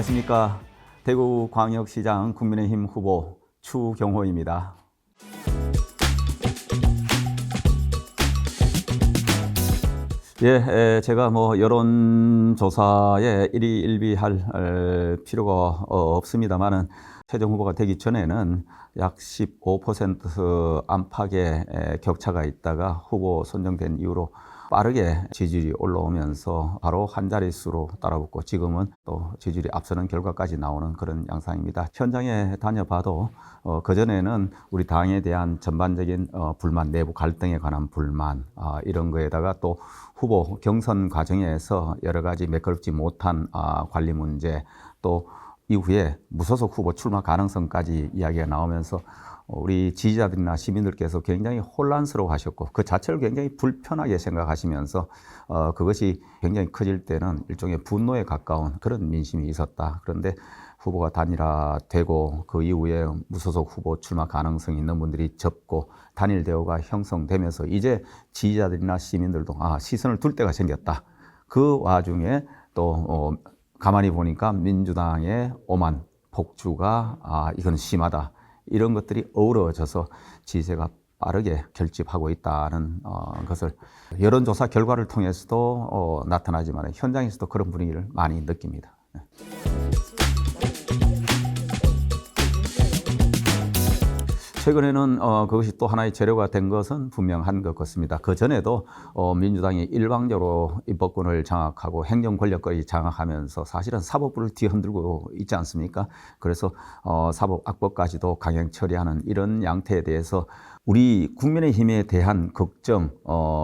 안녕하십니까. 대구광역시장 국민의힘 후보 추경호입니다. 제가 여론조사에 일희일비할 필요가 없습니다만은 최종 후보가 되기 전에는 약 15% 안팎의 격차가 있다가 후보 선정된 이후로 빠르게 지지율이 올라오면서 바로 한 자릿수로 따라붙고 지금은 또 지지율이 앞서는 결과까지 나오는 그런 양상입니다. 현장에 다녀봐도 그전에는 우리 당에 대한 전반적인 불만, 내부 갈등에 관한 불만 이런 거에다가 또 후보 경선 과정에서 여러 가지 매끄럽지 못한 관리 문제 또 이후에 무소속 후보 출마 가능성까지 이야기가 나오면서 우리 지지자들이나 시민들께서 굉장히 혼란스러워 하셨고 그 자체를 굉장히 불편하게 생각하시면서 그것이 굉장히 커질 때는 일종의 분노에 가까운 그런 민심이 있었다. 그런데 후보가 단일화되고 그 이후에 무소속 후보 출마 가능성이 있는 분들이 접고 단일 대우가 형성되면서 이제 지지자들이나 시민들도 시선을 둘 때가 생겼다. 그 와중에 또 가만히 보니까 민주당의 오만 폭주가 이건 심하다. 이런 것들이 어우러져서 지지세가 빠르게 결집하고 있다는 것을 여론조사 결과를 통해서도 나타나지만 현장에서도 그런 분위기를 많이 느낍니다. 최근에는 그것이 또 하나의 재료가 된 것은 분명한 것 같습니다. 그 전에도 민주당이 일방적으로 입법권을 장악하고 행정 권력까지 장악하면서 사실은 사법부를 뒤흔들고 있지 않습니까? 그래서 사법 악법까지도 강행 처리하는 이런 양태에 대해서 우리 국민의힘에 대한 걱정,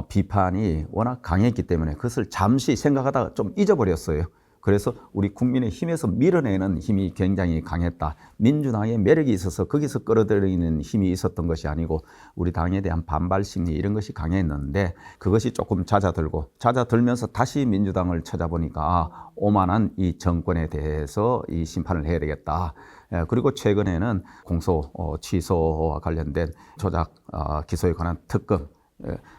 비판이 워낙 강했기 때문에 그것을 잠시 생각하다가 좀 잊어버렸어요. 그래서 우리 국민의힘에서 밀어내는 힘이 굉장히 강했다. 민주당의 매력이 있어서 거기서 끌어들이는 힘이 있었던 것이 아니고 우리 당에 대한 반발 심리 이런 것이 강했는데 그것이 조금 잦아들면서 다시 민주당을 찾아보니까 오만한 이 정권에 대해서 이 심판을 해야 되겠다. 그리고 최근에는 공소 취소와 관련된 조작 기소에 관한 특검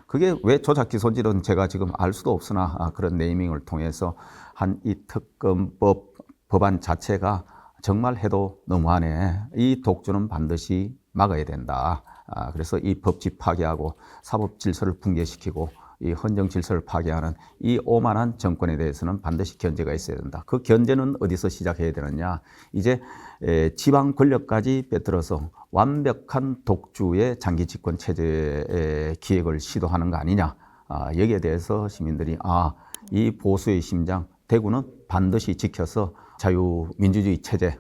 그게 왜 조작 기소인지는 제가 지금 알 수도 없으나 그런 네이밍을 통해서 한 이 특검법 법안 자체가 정말 해도 너무하네. 이 독주는 반드시 막아야 된다. 그래서 이 법치 파괴하고 사법 질서를 붕괴시키고 이 헌정 질서를 파괴하는 이 오만한 정권에 대해서는 반드시 견제가 있어야 된다. 그 견제는 어디서 시작해야 되느냐? 이제 지방 권력까지 빼들어서 완벽한 독주의 장기 집권 체제의 기획을 시도하는 거 아니냐? 여기에 대해서 시민들이 이 보수의 심장 대구는 반드시 지켜서 자유민주주의 체제,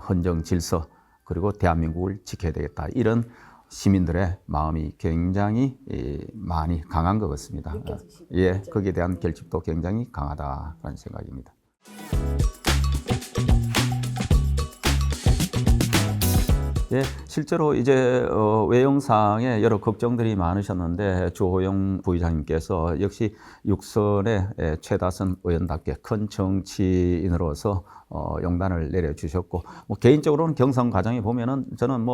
헌정 질서 그리고 대한민국을 지켜야 되겠다. 이런 시민들의 마음이 굉장히 많이 강한 것 같습니다. 거기에 대한 결집도 굉장히 강하다는 생각입니다. 실제로 이제 외형상에 여러 걱정들이 많으셨는데 주호영 부의장님께서 역시 육선의 최다선 의원답게 큰 정치인으로서 용단을 내려주셨고 개인적으로는 경선 과정에 보면은 저는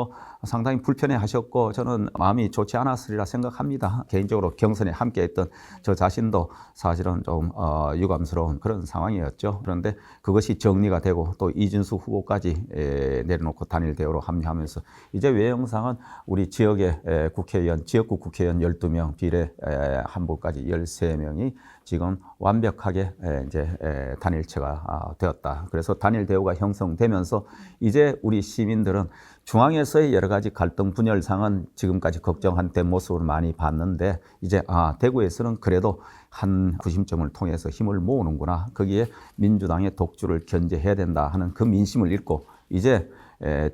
상당히 불편해하셨고 저는 마음이 좋지 않았으리라 생각합니다. 개인적으로 경선에 함께했던 저 자신도 사실은 좀 유감스러운 그런 상황이었죠. 그런데 그것이 정리가 되고 또 이준수 후보까지 내려놓고 단일 대우로 합류하면서 이제 외형상은 우리 지역의 국회의원, 지역구 국회의원 12명, 비례 한부까지 13명이 지금 완벽하게 이제 단일체가 되었다. 그래서 단일 대우가 형성되면서 이제 우리 시민들은 중앙에서의 여러 가지 갈등 분열상은 지금까지 걱정한 된 모습을 많이 봤는데 이제 대구에서는 그래도 한 구심점을 통해서 힘을 모으는구나. 거기에 민주당의 독주를 견제해야 된다 하는 그 민심을 읽고 이제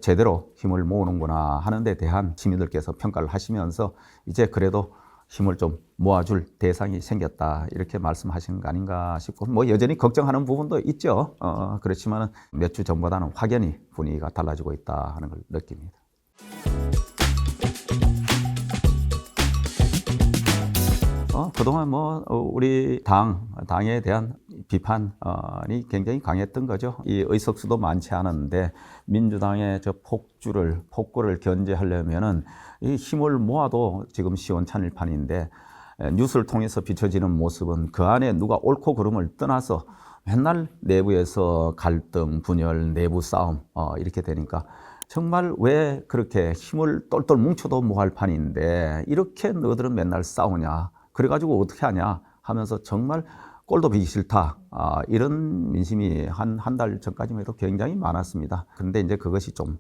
제대로 힘을 모으는구나 하는 데 대한 시민들께서 평가를 하시면서 이제 그래도 힘을 좀 모아줄 대상이 생겼다 이렇게 말씀하시는 거 아닌가 싶고 여전히 걱정하는 부분도 있죠. 그렇지만 몇 주 전보다는 확연히 분위기가 달라지고 있다 하는 걸 느낍니다. 그동안 우리 당에 대한 비판이 굉장히 강했던 거죠. 이 의석수도 많지 않은데 민주당의 폭거를 견제하려면은 이 힘을 모아도 지금 시원찮을 판인데 뉴스를 통해서 비춰지는 모습은 그 안에 누가 옳고 그름을 떠나서 맨날 내부에서 갈등, 분열, 내부 싸움 이렇게 되니까 정말 왜 그렇게 힘을 똘똘 뭉쳐도 뭐할 판인데 이렇게 너희들은 맨날 싸우냐, 그래가지고 어떻게 하냐 하면서 정말 꼴도 보기 싫다, 이런 민심이 한 달 전까지만 해도 굉장히 많았습니다. 그런데 이제 그것이 좀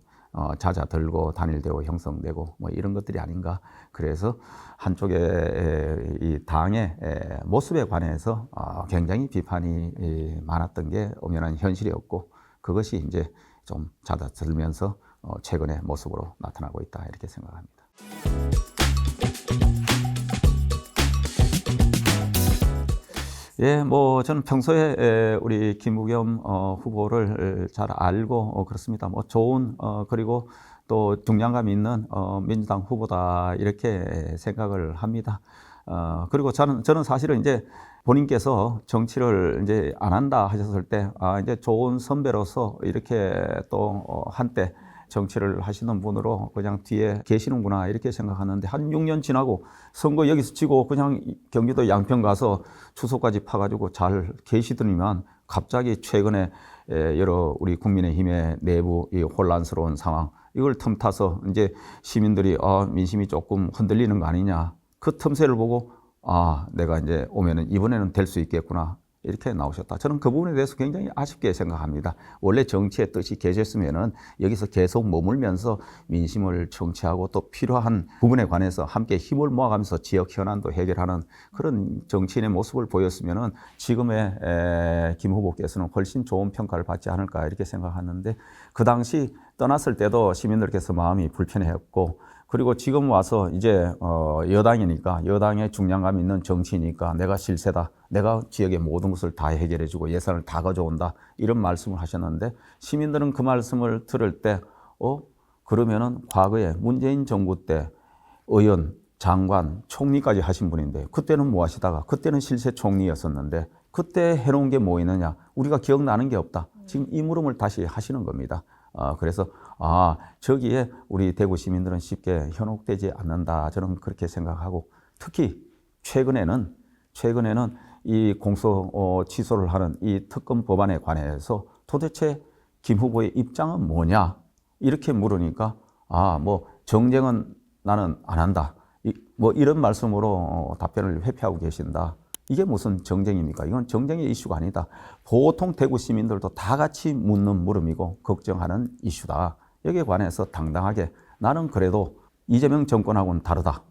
잦아들고 단일되고 형성되고 뭐 이런 것들이 아닌가. 그래서 한쪽의 이 당의 모습에 관해서 굉장히 비판이 많았던 게 엄연한 현실이었고, 그것이 이제 좀 잦아들면서 최근의 모습으로 나타나고 있다, 이렇게 생각합니다. 예, 뭐 저는 평소에 우리 김부겸 후보를 잘 알고 그렇습니다. 뭐 좋은 그리고 또 중량감 있는 민주당 후보다, 이렇게 생각을 합니다. 그리고 저는 사실은 이제 본인께서 정치를 이제 안 한다 하셨을 때, 이제 좋은 선배로서 이렇게 또 한때 정치를 하시는 분으로 그냥 뒤에 계시는구나, 이렇게 생각하는데, 한 6년 지나고 선거 여기서 지고 그냥 경기도 양평 가서 주소까지 파가지고 잘 계시더니만 갑자기 최근에 여러 우리 국민의힘의 내부 이 혼란스러운 상황, 이걸 틈타서 이제 시민들이 민심이 조금 흔들리는 거 아니냐, 그 틈새를 보고 내가 이제 오면은 이번에는 될 수 있겠구나, 이렇게 나오셨다. 저는 그 부분에 대해서 굉장히 아쉽게 생각합니다. 원래 정치의 뜻이 계셨으면은 여기서 계속 머물면서 민심을 청취하고 또 필요한 부분에 관해서 함께 힘을 모아가면서 지역 현안도 해결하는 그런 정치인의 모습을 보였으면은 지금의 김 후보께서는 훨씬 좋은 평가를 받지 않을까, 이렇게 생각하는데, 그 당시 떠났을 때도 시민들께서 마음이 불편했고, 그리고 지금 와서 이제 여당이니까, 여당의 중량감 있는 정치니까 내가 실세다, 내가 지역의 모든 것을 다 해결해주고 예산을 다 가져온다, 이런 말씀을 하셨는데, 시민들은 그 말씀을 들을 때 그러면은 과거에 문재인 정부 때 의원, 장관, 총리까지 하신 분인데 그때는 뭐 하시다가, 그때는 실세 총리였었는데 그때 해놓은 게 뭐 있느냐, 우리가 기억나는 게 없다, 지금 이 물음을 다시 하시는 겁니다. 그래서 저기에 우리 대구 시민들은 쉽게 현혹되지 않는다, 저는 그렇게 생각하고, 특히 최근에는 이 공소 취소를 하는 이 특검 법안에 관해서 도대체 김 후보의 입장은 뭐냐, 이렇게 물으니까 뭐 정쟁은 나는 안 한다, 뭐 이런 말씀으로 답변을 회피하고 계신다. 이게 무슨 정쟁입니까? 이건 정쟁의 이슈가 아니다. 보통 대구 시민들도 다 같이 묻는 물음이고 걱정하는 이슈다. 여기에 관해서 당당하게, 나는 그래도 이재명 정권하고는 다르다,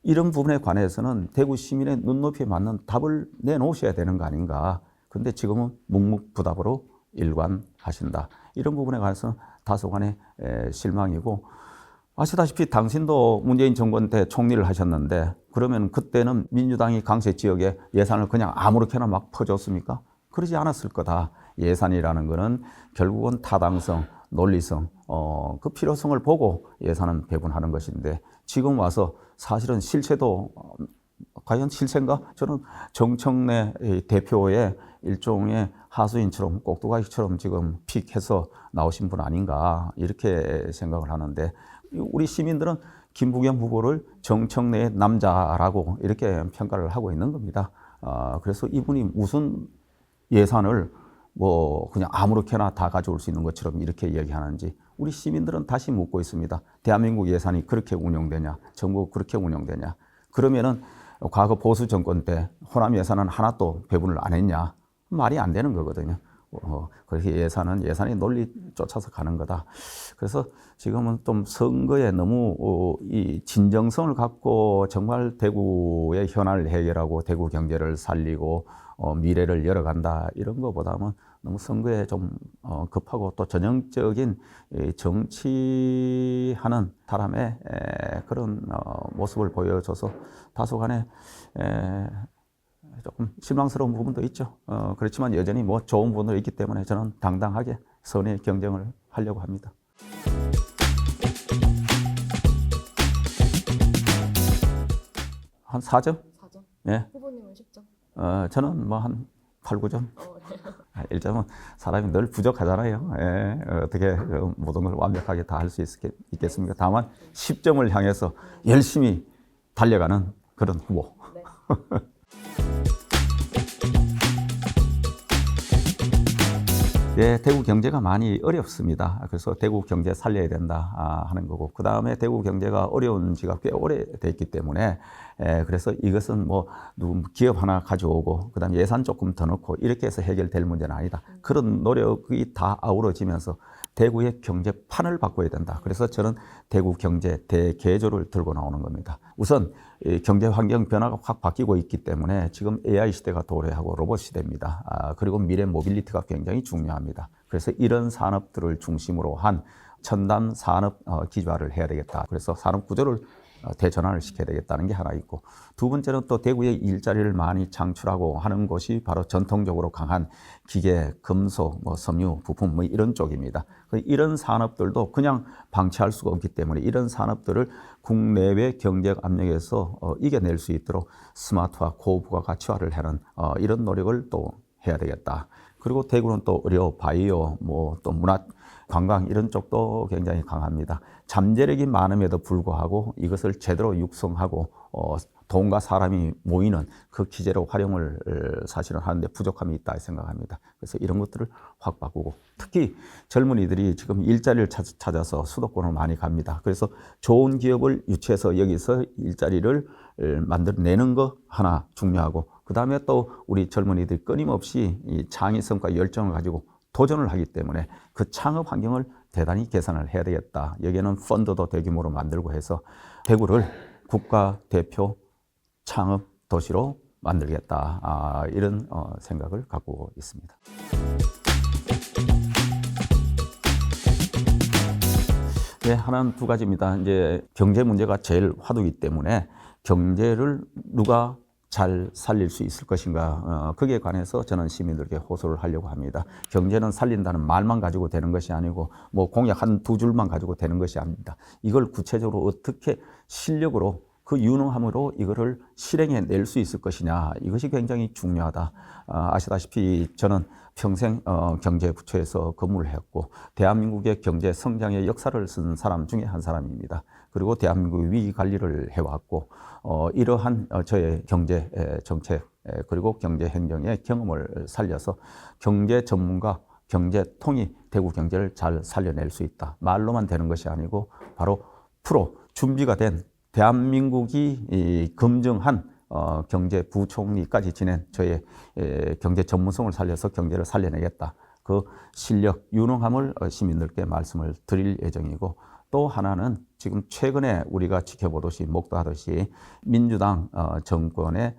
이런 부분에 관해서는 대구 시민의 눈높이에 맞는 답을 내놓으셔야 되는 거 아닌가. 근데 지금은 묵묵부답으로 일관하신다. 이런 부분에 관해서는 다소간의 실망이고, 아시다시피 당신도 문재인 정권 때 총리를 하셨는데, 그러면 그때는 민주당이 강세 지역에 예산을 그냥 아무렇게나 막 퍼줬습니까? 그러지 않았을 거다. 예산이라는 거는 결국은 타당성, 논리성, 그 필요성을 보고 예산은 배분하는 것인데, 지금 와서 사실은 실체도 과연 실체인가? 저는 정청래 대표의 일종의 하수인처럼 꼭두가시처럼 지금 픽해서 나오신 분 아닌가, 이렇게 생각을 하는데, 우리 시민들은 김부겸 후보를 정청래의 남자라고 이렇게 평가를 하고 있는 겁니다. 그래서 이분이 무슨 예산을 뭐 그냥 아무렇게나 다 가져올 수 있는 것처럼 이렇게 얘기하는지, 우리 시민들은 다시 묻고 있습니다. 대한민국 예산이 그렇게 운영되냐? 정부가 그렇게 운영되냐? 그러면은 과거 보수 정권 때 호남 예산은 하나도 배분을 안 했냐? 말이 안 되는 거거든요. 그래서 예산이 논리 쫓아서 가는 거다. 그래서 지금은 좀 선거에 너무 이 진정성을 갖고 정말 대구의 현안을 해결하고 대구 경제를 살리고 미래를 열어간다, 이런 것보다는 너무 선거에 좀 급하고 또 전형적인 정치하는 사람의 그런 모습을 보여줘서 다소간의 조금 실망스러운 부분도 있죠. 그렇지만 여전히 뭐 좋은 부분도 있기 때문에 저는 당당하게 선의 경쟁을 하려고 합니다. 한 4점? 4점? 예. 후보님은 10점? 저는 뭐 한 8, 9점? 네. 1점은 사람이 늘 부족하잖아요. 예. 어떻게 모든 걸 완벽하게 다 할 수 있겠습니까? 다만 10점을 향해서 열심히 달려가는 그런 후보. 네. 예, 대구 경제가 많이 어렵습니다. 그래서 대구 경제 살려야 된다 하는 거고, 그 다음에 대구 경제가 어려운 지가 꽤 오래됐기 때문에, 그래서 이것은 뭐 기업 하나 가져오고, 그 다음에 예산 조금 더 넣고 이렇게 해서 해결될 문제는 아니다. 그런 노력이 다 아우러지면서 대구의 경제판을 바꿔야 된다. 그래서 저는 대구 경제 대개조를 들고 나오는 겁니다. 우선 경제 환경 변화가 확 바뀌고 있기 때문에 지금 AI 시대가 도래하고 로봇 시대입니다. 그리고 미래 모빌리티가 굉장히 중요합니다. 그래서 이런 산업들을 중심으로 한 첨단 산업 기조화를 해야 되겠다. 그래서 산업 구조를 대전환을 시켜야 되겠다는 게 하나 있고, 두 번째는 또 대구에 일자리를 많이 창출하고 하는 것이 바로 전통적으로 강한 기계, 금속, 섬유, 부품 이런 쪽입니다. 이런 산업들도 그냥 방치할 수가 없기 때문에 이런 산업들을 국내외 경제적 압력에서 이겨낼 수 있도록 스마트화, 고부가 가치화를 하는 이런 노력을 또 해야 되겠다. 그리고 대구는 또 의료, 바이오, 또 문화, 관광 이런 쪽도 굉장히 강합니다. 잠재력이 많음에도 불구하고 이것을 제대로 육성하고 돈과 사람이 모이는 그 기제로 활용을 사실은 하는데 부족함이 있다 생각합니다. 그래서 이런 것들을 확 바꾸고, 특히 젊은이들이 지금 일자리를 찾아서 수도권으로 많이 갑니다. 그래서 좋은 기업을 유치해서 여기서 일자리를 만들어내는 거 하나 중요하고, 그 다음에 또 우리 젊은이들이 끊임없이 이 창의성과 열정을 가지고 도전을 하기 때문에 그 창업 환경을 대단히 개선을 해야 되겠다. 여기에는 펀드도 대규모로 만들고 해서 대구를 국가 대표 창업 도시로 만들겠다. 이런 생각을 갖고 있습니다. 네, 하나는 두 가지입니다. 이제 경제 문제가 제일 화두이기 때문에 경제를 누가 잘 살릴 수 있을 것인가, 거기에 관해서 저는 시민들에게 호소를 하려고 합니다. 경제는 살린다는 말만 가지고 되는 것이 아니고 공약 한 두 줄만 가지고 되는 것이 아닙니다. 이걸 구체적으로 어떻게 실력으로 그 유능함으로 이거를 실행해 낼 수 있을 것이냐, 이것이 굉장히 중요하다. 아시다시피 저는 평생 경제부처에서 근무를 했고 대한민국의 경제 성장의 역사를 쓴 사람 중에 한 사람입니다. 그리고 대한민국의 위기 관리를 해왔고 이러한 저의 경제 정책 그리고 경제 행정의 경험을 살려서 경제 전문가, 경제통이 대구 경제를 잘 살려낼 수 있다. 말로만 되는 것이 아니고 바로 준비가 된 대한민국이 검증한 경제부총리까지 지낸 저의 경제 전문성을 살려서 경제를 살려내겠다. 그 실력, 유능함을 시민들께 말씀을 드릴 예정이고, 또 하나는 지금 최근에 우리가 지켜보듯이 목도하듯이 민주당 정권의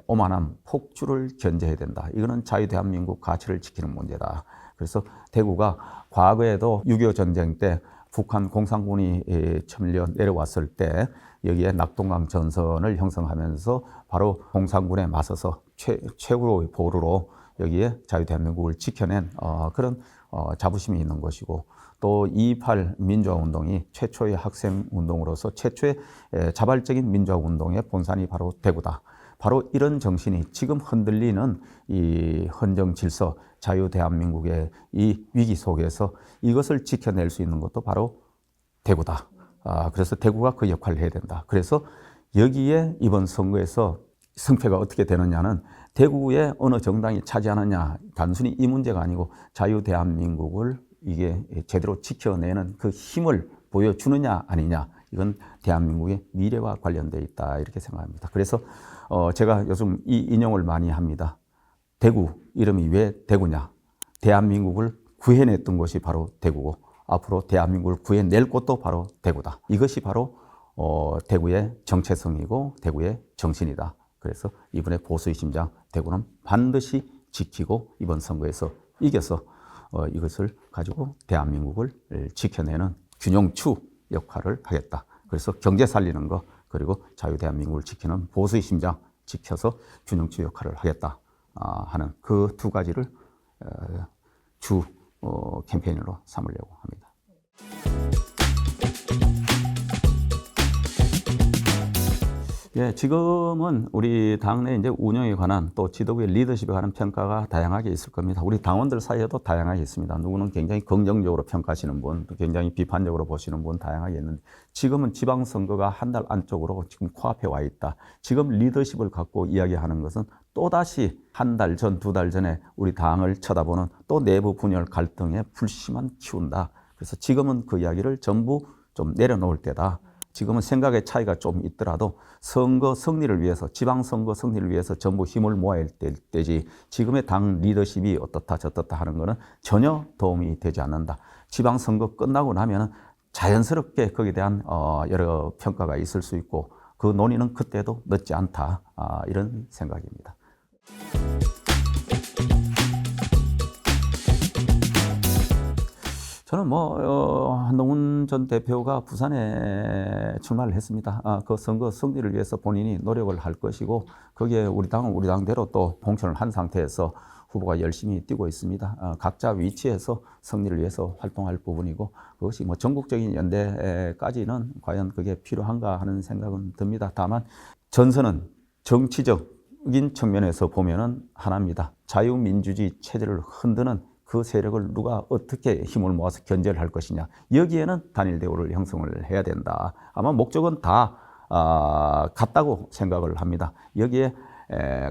오만한 폭주를 견제해야 된다. 이거는 자유대한민국 가치를 지키는 문제다. 그래서 대구가 과거에도 6.25 전쟁 때 북한 공산군이 쳐밀려 내려왔을 때 여기에 낙동강 전선을 형성하면서 바로 공산군에 맞서서 최고의 보루로 여기에 자유대한민국을 지켜낸 그런 자부심이 있는 것이고, 또 2.28 민주화운동이 최초의 학생운동으로서 최초의 자발적인 민주화운동의 본산이 바로 대구다. 바로 이런 정신이 지금 흔들리는 이 헌정 질서, 자유대한민국의 이 위기 속에서 이것을 지켜낼 수 있는 것도 바로 대구다. 그래서 대구가 그 역할을 해야 된다. 그래서 여기에 이번 선거에서 승패가 어떻게 되느냐는 대구에 어느 정당이 차지하느냐, 단순히 이 문제가 아니고 자유대한민국을 이게 제대로 지켜내는 그 힘을 보여주느냐 아니냐, 이건 대한민국의 미래와 관련되어 있다, 이렇게 생각합니다. 그래서 제가 요즘 이 인용을 많이 합니다. 대구 이름이 왜 대구냐? 대한민국을 구해냈던 곳이 바로 대구고 앞으로 대한민국을 구해낼 곳도 바로 대구다. 이것이 바로 대구의 정체성이고 대구의 정신이다. 그래서 이번에 보수의 심장 대구는 반드시 지키고 이번 선거에서 이겨서 이것을 가지고 대한민국을 지켜내는 균형추 역할을 하겠다. 그래서 경제 살리는 거, 그리고 자유대한민국을 지키는 보수의 심장 지켜서 균형추 역할을 하겠다 하는 그 두 가지를 주 캠페인으로 삼으려고 합니다. 예, 지금은 우리 당내 이제 운영에 관한 또 지도부의 리더십에 관한 평가가 다양하게 있을 겁니다. 우리 당원들 사이에도 다양하게 있습니다. 누구는 굉장히 긍정적으로 평가하시는 분, 또 굉장히 비판적으로 보시는 분 다양하게 있는데 지금은 지방선거가 한 달 안쪽으로 지금 코앞에 와 있다. 지금 리더십을 갖고 이야기하는 것은 또다시 한 달 전, 두 달 전에 우리 당을 쳐다보는 또 내부 분열 갈등의 불씨만 키운다. 그래서 지금은 그 이야기를 전부 좀 내려놓을 때다. 지금은 생각의 차이가 좀 있더라도 선거 승리를 위해서, 지방선거 승리를 위해서 전부 힘을 모아야 될 때지 지금의 당 리더십이 어떻다 저떻다 하는 것은 전혀 도움이 되지 않는다. 지방선거 끝나고 나면 자연스럽게 거기에 대한 여러 평가가 있을 수 있고 그 논의는 그때도 늦지 않다. 이런 생각입니다. 저는 한동훈 전 대표가 부산에 출마를 했습니다. 그 선거 승리를 위해서 본인이 노력을 할 것이고 거기에 우리 당은 우리 당대로 또 공천을 한 상태에서 후보가 열심히 뛰고 있습니다. 각자 위치에서 승리를 위해서 활동할 부분이고 그것이 전국적인 연대까지는 과연 그게 필요한가 하는 생각은 듭니다. 다만 전선은 정치적인 측면에서 보면은 하나입니다. 자유민주주의 체제를 흔드는 그 세력을 누가 어떻게 힘을 모아서 견제를 할 것이냐. 여기에는 단일 대우를 형성을 해야 된다. 아마 목적은 다 같다고 생각을 합니다. 여기에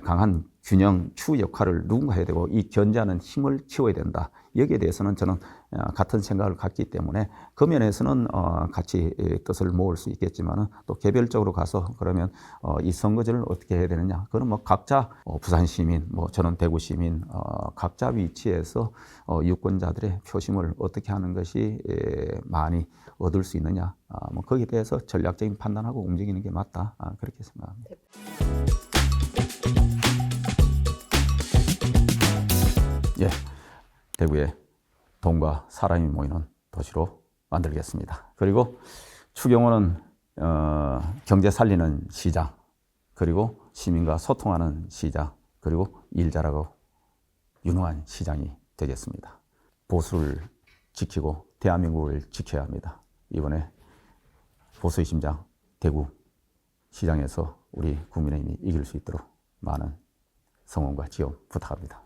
강한 균형, 추 역할을 누군가 해야 되고 이 견제하는 힘을 키워야 된다. 여기에 대해서는 저는 같은 생각을 갖기 때문에 그 면에서는 같이 뜻을 모을 수 있겠지만 또 개별적으로 가서 그러면 이 선거제를 어떻게 해야 되느냐. 그건 각자 부산 시민, 저는 대구 시민 각자 위치에서 유권자들의 표심을 어떻게 하는 것이 많이 얻을 수 있느냐. 거기에 대해서 전략적인 판단하고 움직이는 게 맞다. 그렇게 생각합니다. 예, 대구에 돈과 사람이 모이는 도시로 만들겠습니다. 그리고 추경호는 경제 살리는 시장, 그리고 시민과 소통하는 시장, 그리고 일 잘하고 유능한 시장이 되겠습니다. 보수를 지키고 대한민국을 지켜야 합니다. 이번에 보수의 심장 대구 시장에서 우리 국민의힘이 이길 수 있도록 많은 성원과 지원 부탁합니다.